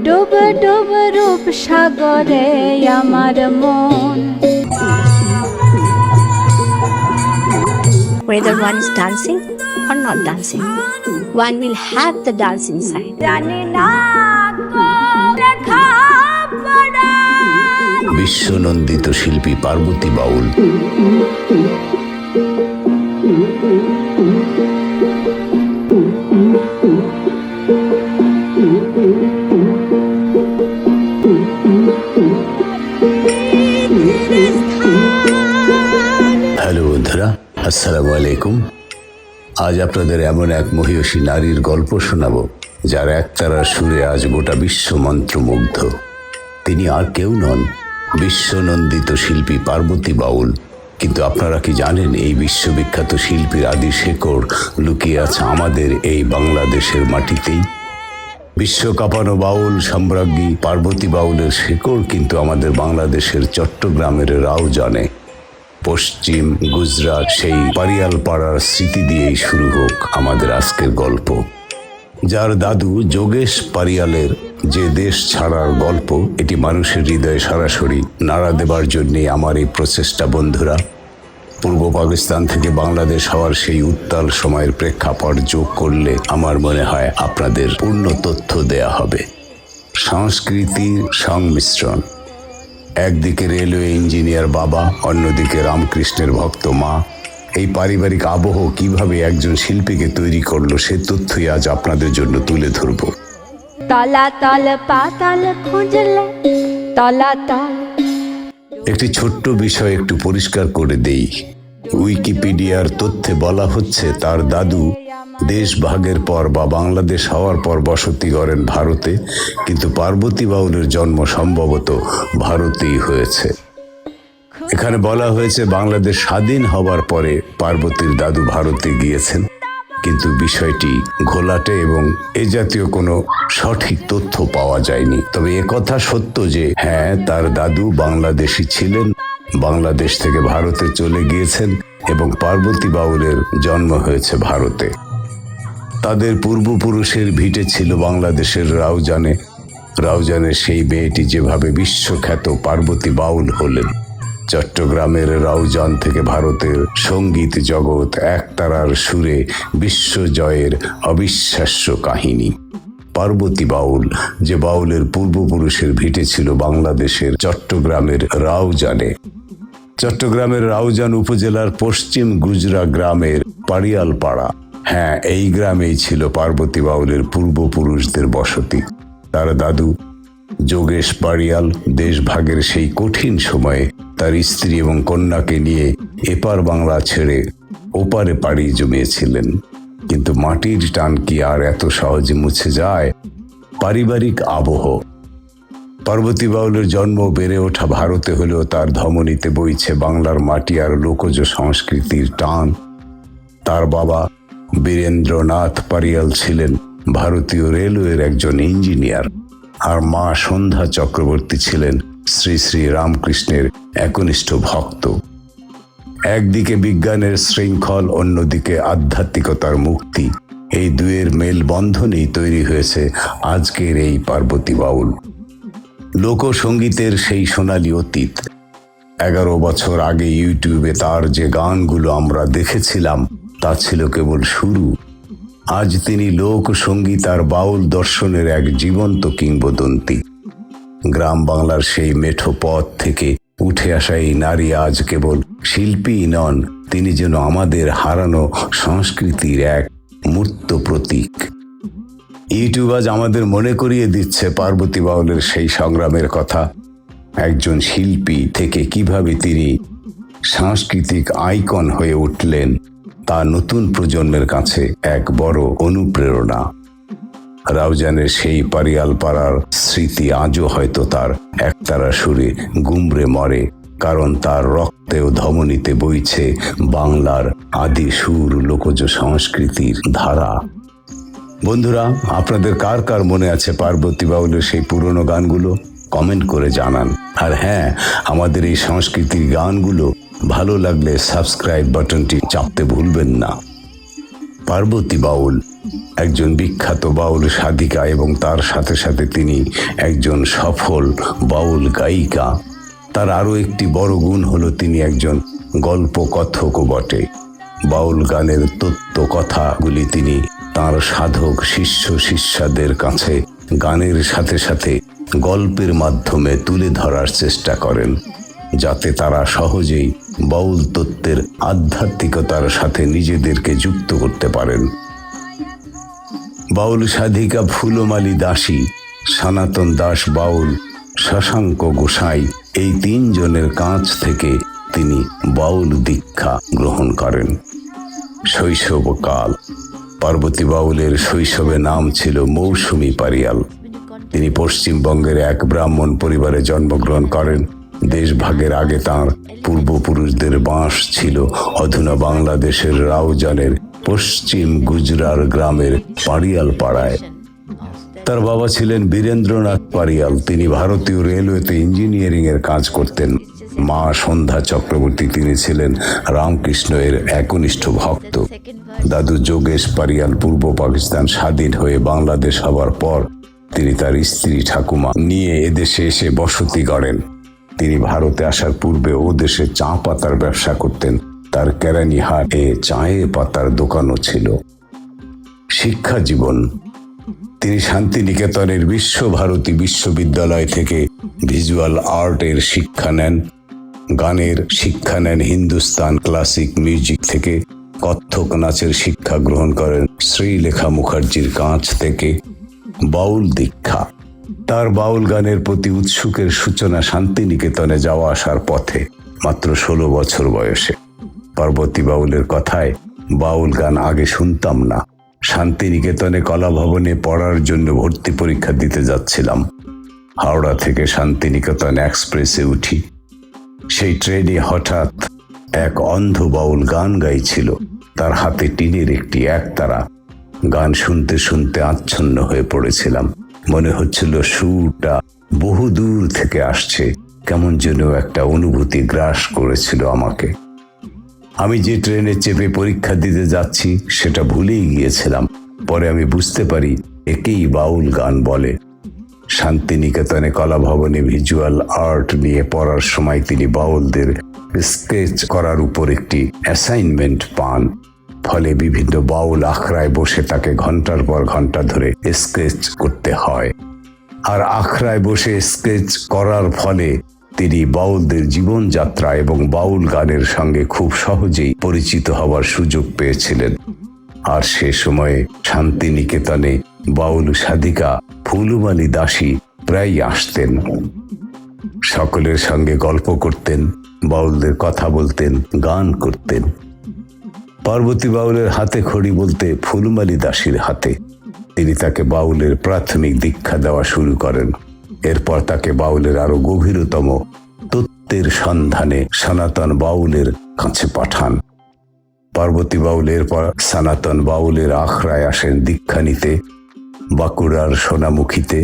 ডুব ডুব রূপ সাগরে আমার মন। Whether one is dancing or not dancing, one will have the dance inside. জানি না বিশ্বনন্দিত শিল্পী পার্বতী বাউল। হ্যালো বন্ধুরা, আসসালামু আলাইকুম। আজ আপনাদের এমন এক মহিয়সী নারীর গল্প শোনাবো যার একতারার সুরে আজ গোটা বিশ্ব মন্ত্রমুগ্ধ। তিনি আর কেউ নন, বিশ্বনন্দিত শিল্পী পার্বতী বাউল। কিন্তু আপনারা কি জানেন এই বিশ্ববিখ্যাত শিল্পীর আদি শেকড় লুকিয়ে আছে আমাদের এই বাংলাদেশের মাটিতেই? বিশ্ব কাঁপানো বাউল সম্রাজ্ঞী পার্বতী বাউলের শেকড় কিন্তু আমাদের বাংলাদেশের চট্টগ্রামের রাউজানে। পশ্চিম গুজরাট সেই পারিয়াল পাড়ার স্মৃতি দিয়েই শুরু হোক আমাদের আজকের গল্প। যার দাদু যোগেশ পারিয়ালের যে দেশ ছাড়ার গল্প, এটি মানুষের হৃদয়ে সরাসরি নাড়া দেবার জন্যে আমার এই প্রচেষ্টা বন্ধুরা। পূর্ব পাকিস্তান থেকে বাংলাদেশ হওয়ার সেই উত্তাল সময়ের প্রেক্ষাপট যোগ করলে আমার মনে হয় আপনাদের পূর্ণ তথ্য দেয়া হবে। সংস্কৃতির সংমিশ্রণ, একদিকে রেলওয়ে ইঞ্জিনিয়ার বাবা, অন্যদিকে রামকৃষ্ণের ভক্ত মা। এই পারিবারিক আবহ কিভাবে একজন শিল্পীকে তৈরি করলো সে তথ্যই আজ আপনাদের জন্য তুলে ধরব। তলাতল পাতাল খুঁজলে তলাতল। একটি ছোট্ট বিষয় একটু পরিষ্কার করে দেই। উইকিপিডিয়ার তথ্যে বলা হচ্ছে তার দাদু দেশ ভাগের পর বা বাংলাদেশ হওয়ার পর বসতি করেন ভারতে, কিন্তু পার্বতী বাউলের জন্ম সম্ভবত ভারতেই হয়েছে। এখানে বলা হয়েছে বাংলাদেশ স্বাধীন হবার পরে পার্বতীর দাদু ভারতে গিয়েছেন, কিন্তু বিষয়টি ঘোলাটে এবং এ জাতীয় কোনো সঠিক তথ্য পাওয়া যায়নি। তবে একথা সত্য যে হ্যাঁ, তার দাদু বাংলাদেশি ছিলেন, বাংলাদেশ থেকে ভারতে চলে গিয়েছেন এবং পার্বতী বাউলের জন্ম হয়েছে ভারতে। তাদের পূর্বপুরুষের ভিটে ছিল বাংলাদেশের রাউজানে। রাউজানের সেই মেয়েটি যেভাবে বিশ্বখ্যাত পার্বতী বাউল হলেন। চট্টগ্রামের রাউজান থেকে ভারতের সঙ্গীত জগৎ একতারার সুরে বিশ্বজয়ের অবিশ্বাস্য কাহিনী। পার্বতী বাউল, যে বাউলের পূর্বপুরুষের ভিটে ছিল বাংলাদেশের চট্টগ্রামের রাউজানে। চট্টগ্রামের রাউজান উপজেলার পশ্চিম গুজরা গ্রামের পারিয়াল পাড়া, হ্যাঁ, এই গ্রামেই ছিল পার্বতী বাউলের পূর্বপুরুষদের বসতি। তার দাদু যোগেশ পারিয়াল দেশভাগের সেই কঠিন সময়ে তার স্ত্রী এবং কন্যাকে নিয়ে এপার বাংলা ছেড়ে ওপারে পাড়ি জমিয়েছিলেন। কিন্তু মাটির টান কি আর এত সহজে মুছে যায়? পারিবারিক আবহ, পার্বতী বাউলের জন্ম বেড়ে ওঠা ভারতে হলেও তার ধমনীতে বইছে বাংলার মাটি আর লোকজ সংস্কৃতির টান। তার বাবা বীরেন্দ্রনাথ পারিয়াল ছিলেন ভারতীয় রেলওয়ের একজন ইঞ্জিনিয়ার, আর মা সন্ধ্যা চক্রবর্তী ছিলেন শ্রী শ্রী রামকৃষ্ণের একনিষ্ঠ ভক্ত। একদিকে বিজ্ঞানের শৃঙ্খল, অন্যদিকে আধ্যাত্মিকতার মুক্তি, এই দুয়ের মেলবন্ধনেই তৈরি হয়েছে আজকের এই পার্বতী বাউল। লোকসঙ্গীতের সেই সোনালী অতীত। 11 বছর আগে ইউটিউবে তার যে গানগুলো আমরা দেখেছিলাম তা ছিল কেবল শুরু। আজ তিনি লোকসঙ্গীত আর বাউল দর্শনের এক জীবন্ত কিংবদন্তি। গ্রাম বাংলার সেই মেঠো পথ থেকে উঠে আসা এই নারী আজ কেবল শিল্পীই নন, তিনি যেন আমাদের হারানো সংস্কৃতির এক মূর্ত প্রতীক। ইউটিউব আজ আমাদের মনে করিয়ে দিচ্ছে পার্বতী বাউলের সেই সংগ্রামের কথা। একজন শিল্পী থেকে কিভাবে তিনি সাংস্কৃতিক আইকন হয়ে উঠলেন তা নতুন প্রজন্মের কাছে এক বড় অনুপ্রেরণা। রাউজানের সেই পারিয়াল পাড়ার স্মৃতি আজও হয়তো তার একতারা সুরে গুমরে মরে, কারণ তার রক্তে ও ধমনীতে বইছে বাংলার আদি সুর, লোকজ সংস্কৃতির ধারা। বন্ধুরা, আপনাদের কার কার মনে আছে পার্বতী বাউলের সেই পুরনো গানগুলো? কমেন্ট করে জানান। আর হ্যাঁ, আমাদের এই সংস্কৃতির গানগুলো ভালো লাগলে সাবস্ক্রাইব বাটনটি চাপতে ভুলবেন না। পার্বতী বাউল একজন বিখ্যাত বাউল সাধিকা এবং তার সাথে সাথে তিনি একজন সফল বাউল গায়িকা। তার আরও একটি বড় গুণ হলো তিনি একজন গল্প কথকও বটে। বাউল গানের তত্ত্ব কথাগুলি তিনি তার সাধক শিষ্য শিষ্যাদের কাছে গানের সাথে সাথে গল্পের মাধ্যমে তুলে ধরার চেষ্টা করেন, যাতে তারা সহজেই বাউল তত্ত্বের আধ্যাত্মিকতার সাথে নিজেদেরকে যুক্ত করতে পারেন। বাউল সাধিকা ফুলমালী দাসী, সনাতন দাস বাউল, শশাঙ্ক গোসাই এই তিনজনের কাছ থেকে তিনি বাউল দীক্ষা গ্রহণ করেন। শৈশবকাল। পার্বতী বাউলের শৈশবে নাম ছিল মৌসুমী পারিয়াল। তিনি পশ্চিমবঙ্গের এক ব্রাহ্মণ পরিবারে জন্মগ্রহণ করেন। দেশভাগের আগে তাঁর পূর্বপুরুষদের বাস ছিল অধুনা বাংলাদেশের রাউজানের পশ্চিম গুজরার গ্রামের পারিয়াল পাড়ায়। তার বাবা ছিলেন বীরেন্দ্রনাথ পারিয়াল। তিনি ভারতীয় রেলওয়েতে ইঞ্জিনিয়ারিং এর কাজ করতেন। মা সন্ধ্যা চক্রবর্তী, তিনি ছিলেন রামকৃষ্ণ এর একনিষ্ঠ ভক্ত। দাদু যোগেশ পারিয়াল পূর্ব পাকিস্তান স্বাধীন হয়ে বাংলাদেশ হওয়ার পর তিনি তার স্ত্রী ঠাকুমা নিয়ে এদেশে এসে বসতি গড়েন। তিনি ভারতে আসার পূর্বে ও দেশে চা পাতার ব্যবসা করতেন। তার কেরানীহাটে চায়ের পাতার দোকানও ছিল। শিক্ষা জীবন। তিনি শান্তিনিকেতনের বিশ্বভারতী বিশ্ববিদ্যালয় থেকে ভিজুয়াল আর্টের শিক্ষা নেন। গানের শিক্ষা নেন হিন্দুস্তান ক্লাসিক মিউজিক থেকে। কত্থক নাচের শিক্ষা গ্রহণ করেন শ্রীলেখা মুখার্জির কাছ থেকে। বাউল দীক্ষা। তার বাউল গানের প্রতি উৎসুকের সূচনা শান্তিনিকেতনে যাওয়া আসার পথে মাত্র 16 বছর বয়সে। পার্বতী বাউলের কথায়, বাউল গান আগে শুনতাম না। শান্তিনিকেতনে কলা ভবনে পড়ার জন্য ভর্তি পরীক্ষা দিতে যাচ্ছিলাম। হাওড়া থেকে শান্তিনিকেতন এক্সপ্রেসে উঠি। সেই ট্রেনে হঠাৎ এক অন্ধ বাউল গান গাইছিল। তার হাতে টিনের একটি একতারা। গান শুনতে শুনতে আচ্ছন্ন হয়ে পড়েছিলাম। মনে হচ্ছিল সুরটা বহু দূর থেকে আসছে। কেমন যেন একটা অনুভূতি গ্রাস করেছিল আমাকে। আমি যে ট্রেনে চেপে পরীক্ষা দিতে যাচ্ছি সেটা ভুলেই গিয়েছিলাম। পরে আমি বুঝতে পারি একেই বাউল গান বলে। শান্তিনিকেতনে কলা ভবনে ভিজুয়াল আর্ট নিয়ে পড়ার সময় তিনি বাউলদের স্কেচ করার উপর একটি অ্যাসাইনমেন্ট পান। ফলে বিভিন্ন বাউল আখড়ায় বসে তাকে ঘন্টার পর ঘন্টা ধরে স্কেচ করতে হয়। আর আখড়ায় বসে স্কেচ করার ফলে তিনি বাউলদের জীবনযাত্রা এবং বাউল গানের সঙ্গে খুব সহজেই পরিচিত হওয়ার সুযোগ পেয়েছিলেন। আর সে সময়ে শান্তিনিকেতনে বাউল সাধিকা ফুলমালী দাসী প্রায়ই আসতেন। সকলের সঙ্গে গল্প করতেন, বাউলদের কথা বলতেন, গান করতেন। পার্বতী বাউলের হাতে খড়ি বলতে ফুলমালী দাসীর হাতে। তিনি তাকে বাউলের প্রাথমিক দীক্ষা দেওয়া শুরু করেন। এরপর তাকে বাউলের আরো গভীরতম তত্ত্বের সন্ধানে সনাতন বাউলের কাছে পাঠান। পার্বতী বাউল এরপর সনাতন বাউলের আখড়ায় আসেন দীক্ষা নিতে, বাঁকুড়ার সোনামুখীতে।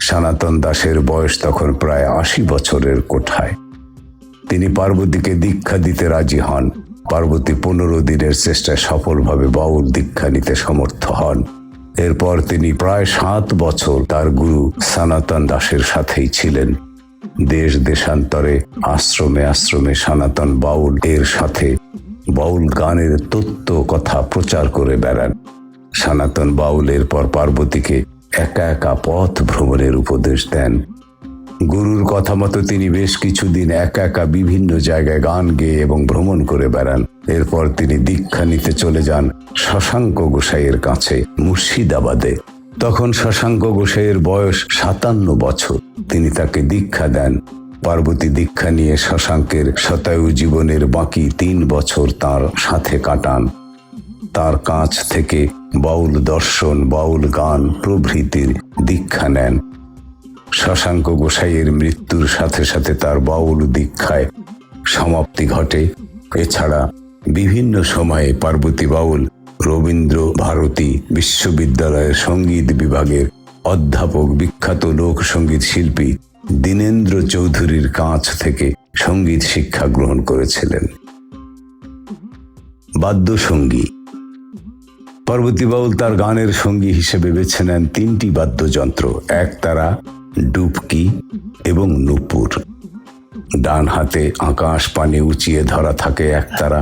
সনাতন দাসের বয়স তখন প্রায় 80 বছরের কোঠায়। তিনি পার্বতীকে দীক্ষা দিতে রাজি হন। পার্বতী 15 দিনের চেষ্টায় সফলভাবে বাউল দীক্ষা নিতে সমর্থ হন। এরপর তিনি প্রায় 7 বছর তার গুরু সনাতন দাসের সাথেই ছিলেন। দেশ দেশান্তরে আশ্রমে আশ্রমে সনাতন বাউল এর সাথে বাউল গানের তত্ত্ব কথা প্রচার করে বেড়ান। সনাতন বাউল এরপর পার্বতীকে একা একা পথ ভ্রমণের উপদেশ দেন। গুরুর কথা মতো তিনি বেশ কিছুদিন একা একা বিভিন্ন জায়গায় গান গেয়ে এবং ভ্রমণ করে বেড়ান। এরপর তিনি দীক্ষা নিতে চলে যান শশাঙ্ক গোসাইয়ের কাছে মুর্শিদাবাদে। তখন শশাঙ্ক গোসাইয়ের বয়স 57 বছর। তিনি তাকে দীক্ষা দেন। পার্বতী দীক্ষা নিয়ে শশাঙ্কের শতায়ু জীবনের বাকি 3 বছর তার সাথে কাটান। তার কাছ থেকে বাউল দর্শন, বাউল গান প্রভৃতির দীক্ষা নেন। শশাঙ্ক গোসাইয়ের মৃত্যুর সাথে সাথে তার বাউল দীক্ষায় সমাপ্তি ঘটে। এছাড়া বিভিন্ন সময়ে পার্বতী বাউল রবীন্দ্র ভারতী বিশ্ববিদ্যালয়ের সঙ্গীত বিভাগের অধ্যাপক বিখ্যাত লোকসঙ্গীত শিল্পী দীনেন্দ্র চৌধুরীর কাছ থেকে সঙ্গীত শিক্ষা গ্রহণ করেছিলেন। বাদ্যসঙ্গী। পার্বতী বাউল তার গানের সঙ্গী হিসেবে বেছে নেন তিনটি বাদ্যযন্ত্র, একতারা, ডুবকি এবং নূপুর। ডান হাতে আকাশ পানে উঁচিয়ে ধরা থাকে একতারা,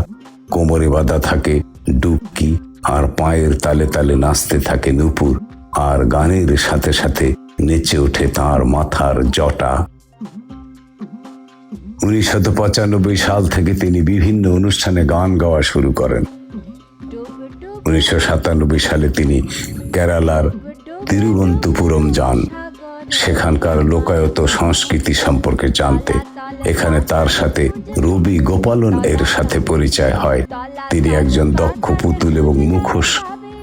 কোমরে বাঁধা থাকে ডুবকি, আর পায়ের তালে তালে নাচতে থাকে নূপুর, আর গানের সাথে সাথে নেচে ওঠে তার মাথার জটা। 1995 সাল থেকে তিনি বিভিন্ন অনুষ্ঠানে গান গাওয়া শুরু করেন। 1997 সালে তিনি কেরালার তিরুবনন্তপুরম যান, সেখানকার লোকায়ত সংস্কৃতি সম্পর্কে জানতে। এখানে তার সাথে রবি গোপালন এর সাথে পরিচয় হয়। তিনি একজন দক্ষ পুতুল এবং মুখোশ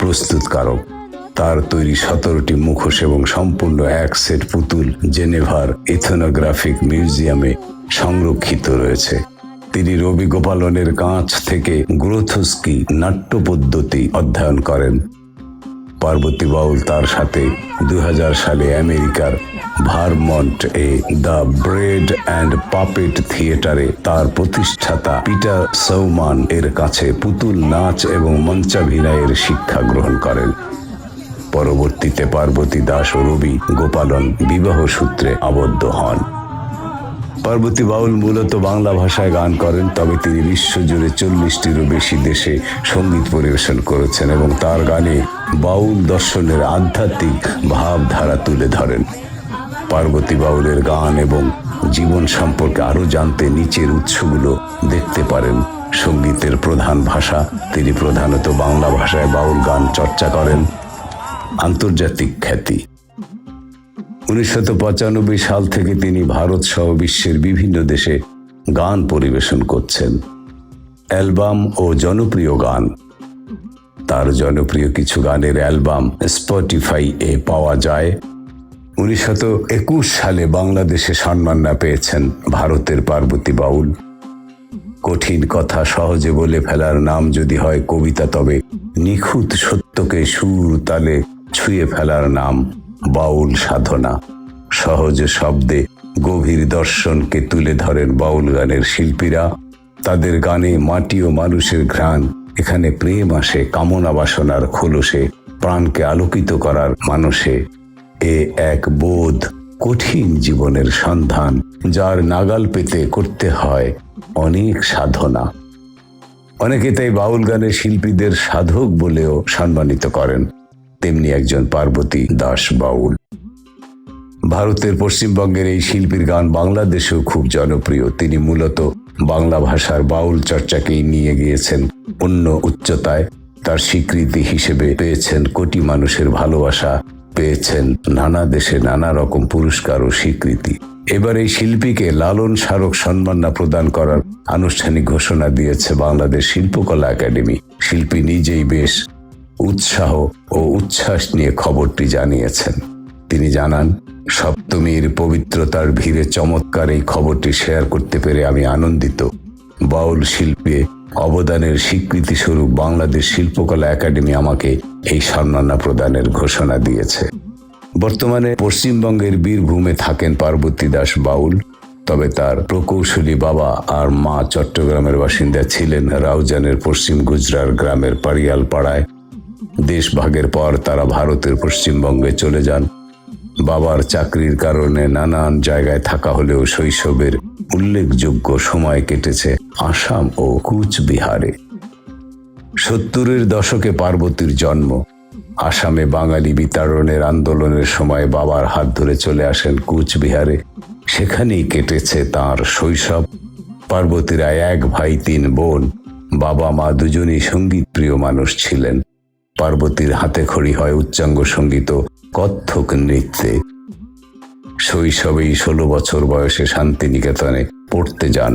প্রস্তুতকারক। তার তৈরি 17টি মুখোশ এবং সম্পূর্ণ এক সেট পুতুল জেনেভার ইথনোগ্রাফিক মিউজিয়ামে সংরক্ষিত রয়েছে। তিনি রবি গোপালনের কাছ থেকে গ্রোথস্কি নাট্য পদ্ধতি অধ্যয়ন করেন। পার্বতী বাউল তার সাথে 2000 সালে আমেরিকার Vermont A the bread and puppet থিয়েটারে তার প্রতিষ্ঠাতা পিটার সৌমান এর কাছে পুতুল নাচ এবং মঞ্চাভিনয়ের শিক্ষা গ্রহণ করেন। পরবর্তীতে পার্বতী দাস ও রবি গোপালন বিবাহ সূত্রে আবদ্ধ হন। পার্বতী বাউল মূলত বাংলা ভাষায় গান করেন, তবে তিনি বিশ্বজুড়ে 40টিরও বেশি দেশে সঙ্গীত পরিবেশন করেছেন এবং তার গানে বাউল দর্শনের আধ্যাত্মিক ভাবধারা তুলে ধরেন। পার্বতী বাউলের গান এবং জীবন সম্পর্কে আরও জানতে নিচের উৎসগুলো দেখতে পারেন। সঙ্গীতের প্রধান ভাষা, তিনি প্রধানত বাংলা ভাষায় বাউল গান চর্চা করেন। আন্তর্জাতিক খ্যাতি, 1995 সাল থেকে তিনি ভারত সহ বিশ্বের বিভিন্ন দেশে গান পরিবেশন করছেন। অ্যালবাম ও জনপ্রিয় গান, তার জনপ্রিয় কিছু গানের অ্যালবাম স্পটিফাই এ পাওয়া যায়। 1921 সালে বাংলাদেশে সম্মাননা পেয়েছেন ভারতের পার্বতী বাউল। কঠিন কথা সহজে বলে ফেলার নাম যদি হয় কবিতা, তবে নিখুঁত সত্যকে সুর তালে ছুঁয়ে ফেলার নাম বাউল সাধনা। সহজ শব্দে গভীর দর্শনকে তুলে ধরেন বাউল গানের শিল্পীরা। তাদের গানে মাটি ও মানুষের ঘ্রাণ, এখানে প্রেম আসে কামনা বাসনার খোলসে, প্রাণকে আলোকিত করার মানুষে। এ এক বোধ, কঠিন জীবনের সন্ধান, যার নাগাল পেতে করতে হয় অনেক সাধনা। অনেকে তাই বাউল গানের শিল্পীদের সাধক বলেও সম্মানিত করেন। তেমনি একজন পার্বতী দাস বাউল। ভারতের পশ্চিমবঙ্গের এই শিল্পীর গান বাংলাদেশেও খুব জনপ্রিয়। তিনি মূলত বাংলা ভাষার বাউল চর্চাকেই নিয়ে গিয়েছেন অন্য উচ্চতায়। তার স্বীকৃতি হিসেবে পেয়েছেন কোটি মানুষের ভালোবাসা, পেয়েছেন নানা দেশে নানা রকম পুরস্কার ও স্বীকৃতি। এবার এই শিল্পীকে লালন স্মারক সম্মাননা প্রদান করার আনুষ্ঠানিক ঘোষণা দিয়েছে বাংলাদেশ শিল্পকলা একাডেমি। শিল্পী নিজেই বেশ উৎসাহ ও উচ্ছ্বাস নিয়ে খবরটি জানিয়েছেন। তিনি জানান, সপ্তমীর পবিত্রতার ভিড়ে চমৎকার এই খবরটি শেয়ার করতে পেরে আমি আনন্দিত। বাউল শিল্পে অবদানের স্বীকৃতি স্বরূপ বাংলাদেশ শিল্পকলা একাডেমি আমাকে এই সম্মাননা প্রদানের ঘোষণা দিয়েছে। বর্তমানে পশ্চিমবঙ্গের বীরভূমে থাকেন পার্বতী দাস বাউল, তবে তার প্রকৌশলী বাবা আর মা চট্টগ্রামের বাসিন্দা ছিলেন রাউজানের পশ্চিম গুজরার গ্রামের পারিয়াল পাড়ায়। দেশ ভাগের পর তারা ভারতের পশ্চিমবঙ্গে চলে যান। বাবার চাকরির কারণে নানান জায়গায় থাকা হলেও শৈশবের উল্লেখযোগ্য সময় কেটেছে আসাম ও কুচবিহারে। 70-এর দশকে পার্বতীর জন্ম। আসামে বাঙালি বিতাড়নের আন্দোলনের সময় বাবার হাত ধরে চলে আসেন কুচবিহারে। সেখানেই কেটেছে তার শৈশব। পার্বতীরা 1 ভাই 3 বোন। বাবা মা দুজনেই সঙ্গীত প্রিয় মানুষ ছিলেন। পার্বতীর হাতে খড়ি হয় উচ্চাঙ্গ সঙ্গীত ও কত্থক নৃত্যে। শৈশবেই 16 বছর বয়সে শান্তিনিকেতনে পড়তে যান।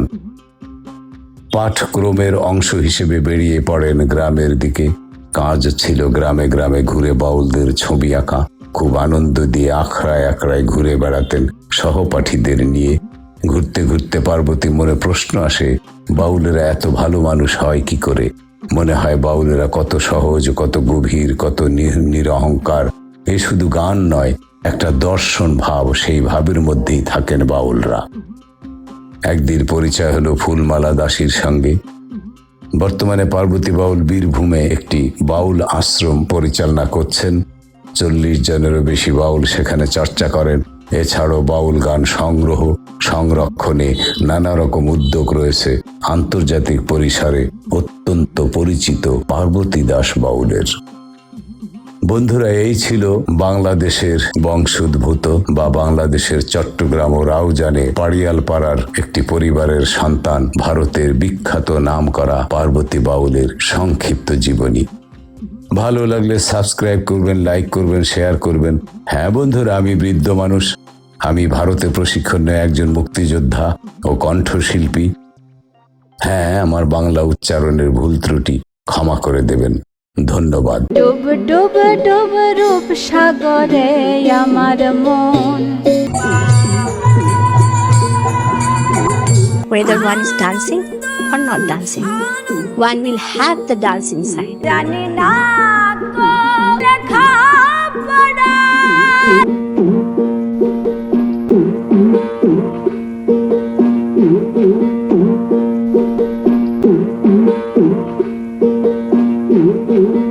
পাঠক্রমের অংশ হিসেবে বেরিয়ে পড়েন গ্রামের দিকে। কাজ ছিল গ্রামে গ্রামে ঘুরে বাউলদের ছবি আঁকা। খুব আনন্দ দিয়ে আখড়ায় আখড়ায় ঘুরে বেড়াতেন সহপাঠীদের নিয়ে। ঘুরতে ঘুরতে পার্বতী মনে প্রশ্ন আসে, বাউলেরা এত ভালো মানুষ হয় কি করে? মনে হয় বাউলেরা কত সহজ, কত গভীর, কত নিরহংকার। এ শুধু গান নয়, একটা দর্শন ভাব, সেই ভাবের মধ্যেই থাকেন বাউলরা। একদিন পরিচয় হলো ফুলমালা দাসীর সঙ্গে। বর্তমানে পার্বতী বাউল বীরভূমে একটি বাউল আশ্রম পরিচালনা করছেন। 40 জনেরও বেশি বাউল সেখানে চর্চা করেন। এছাড়াও বাউল গান সংগ্রহ সংরক্ষণে নানা রকম উদ্যোগ রয়েছে। আন্তর্জাতিক পরিসরে অত্যন্ত পরিচিত পার্বতী দাস বাউলের। বন্ধুরা, এই ছিল বাংলাদেশের বংশোদ্ভূত বা বাংলাদেশের চট্টগ্রাম ও রাউজানে পাড়িয়াল পাড়ার একটি পরিবারের সন্তান, ভারতের বিখ্যাত নামকরা পার্বতী বাউলের সংক্ষিপ্ত জীবনী। ভালো লাগলে সাবস্ক্রাইব করবেন, লাইক করবেন, শেয়ার করবেন। হ্যাঁ বন্ধুরা, আমি বৃদ্ধ মানুষ, আমি ভারতে প্রশিক্ষণ নেয় একজন মুক্তিযোদ্ধা ও কণ্ঠশিল্পী। হ্যাঁ, আমার বাংলা উচ্চারণের ভুল ত্রুটি ক্ষমা করে দেবেন। ধন্যবাদ। ডুব ডুব ডুব রূপ সাগরে আমার মন। Whether one is dancing or not dancing, one will have the dancing side. জানি না কোন লেখাপড়া। Thank you.